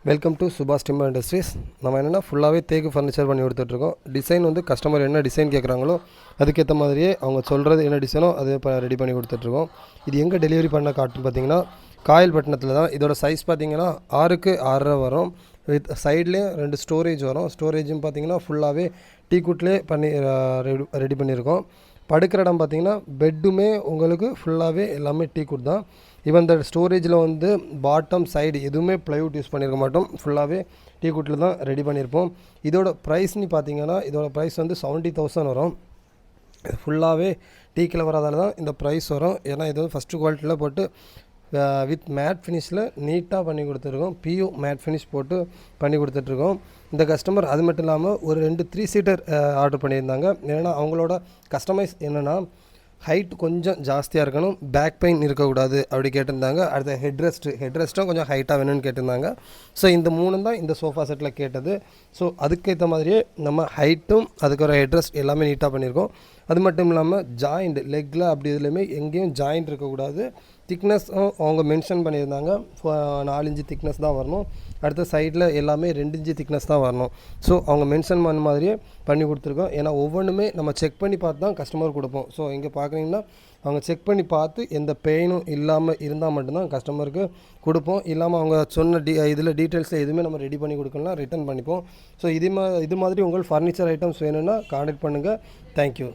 Welcome to சுபாஷ் timber industries. நம்ம என்னென்னா ஃபுல்லாகவே தேக்கு ஃபர்னிச்சர் பண்ணி கொடுத்துட்ருக்கோம். டிசைன் வந்து கஸ்டமர் என்ன டிசைன் கேட்குறாங்களோ அதுக்கேற்ற மாதிரியே அவங்க சொல்கிறது என்ன டிசைனோ அதை இப்போ ரெடி பண்ணி கொடுத்துட்ருக்கோம். இது எங்கே டெலிவரி பண்ண காட்டுன்னு பார்த்தீங்கன்னா காயல்பட்டினத்தில் தான். இதோட சைஸ் பார்த்தீங்கன்னா 6க்கு 6.5 வரும். வித் சைட்லேயும் 2 ஸ்டோரேஜ் வரும். ஸ்டோரேஜும் பார்த்தீங்கன்னா ஃபுல்லாகவே டீக்குட்லேயே பண்ணி ரெடி பண்ணியிருக்கோம். படுக்கிற இடம் பார்த்திங்கன்னா பெட்டுமே உங்களுக்கு ஃபுல்லாகவே எல்லாமே டீக்குட் தான். ஈவன் இந்த ஸ்டோரேஜில் வந்து பாட்டம் சைடு எதுவுமே ப்ளைவுட் யூஸ் பண்ணியிருக்க மாட்டோம். ஃபுல்லாகவே டீக்குட்டில் தான் ரெடி பண்ணியிருப்போம். இதோட ப்ரைஸ்னு பார்த்தீங்கன்னா இதோட ப்ரைஸ் வந்து 70,000 வரும். ஃபுல்லாகவே டீக்கில் வரதால தான் இந்த ப்ரைஸ் வரும். ஏன்னா இது வந்து ஃபஸ்ட்டு குவாலிட்டியில் போட்டு வித் மேட் ஃபினிஷில் நீட்டாக பண்ணி கொடுத்துருக்கோம். பியூ மேட் ஃபினிஷ் போட்டு பண்ணி கொடுத்துட்ருக்கோம். இந்த கஸ்டமர் அது மட்டும் இல்லாமல் ஒரு 2 3 சீட்டர் ஆர்டர் பண்ணியிருந்தாங்க. ஏன்னா அவங்களோட கஸ்டமைஸ் என்னென்னா ஹைட் கொஞ்சம் ஜாஸ்தியாக இருக்கணும், பேக் பெயின் இருக்கக்கூடாது அப்படி கேட்டிருந்தாங்க. அடுத்த ஹெட்ரெஸ்ட்டும் கொஞ்சம் ஹைட்டாக வேணும்னு கேட்டிருந்தாங்க. ஸோ இந்த 3 தான் இந்த சோஃபா செட்டில் கேட்டது. ஸோ அதுக்கேற்ற மாதிரியே நம்ம ஹைட்டும் அதுக்கு ஒரு ஹெட்ரெஸ்ட் எல்லாமே நீட்டாக பண்ணியிருக்கோம். அது மட்டும் இல்லாமல் ஜாயிண்ட் லெக்கில் அப்படி இதுலையுமே எங்கேயும் ஜாயிண்ட் இருக்கக்கூடாது. திக்னஸும் அவங்க மென்ஷன் பண்ணியிருந்தாங்க 4 இன்ச்சு திக்னஸ் தான் வரணும். அடுத்த சைடில் எல்லாமே 2 இன்ச்சு திக்னஸ் தான் வரணும். ஸோ அவங்க மென்ஷன் பண்ண மாதிரியே பண்ணி கொடுத்துருக்கோம். ஏன்னா ஒவ்வொன்றுமே நம்ம செக் பண்ணி பார்த்து தான் கஸ்டமர் கொடுப்போம். ஸோ இங்கே பார்க்குறீங்கன்னா அவங்க செக் பண்ணி பார்த்து எந்த பெயினும் இல்லாமல் இருந்தால் மட்டும்தான் கஸ்டமருக்கு கொடுப்போம். இல்லாமல் அவங்க சொன்ன இதில் டீட்டெயில்ஸில் எதுவுமே நம்ம ரெடி பண்ணி கொடுக்கலாம், ரிட்டர்ன் பண்ணிப்போம். ஸோ இது மாதிரி உங்கள் ஃபர்னிச்சர் ஐட்டம்ஸ் வேணும்னா கான்டாக்ட் பண்ணுங்கள். தேங்க்யூ.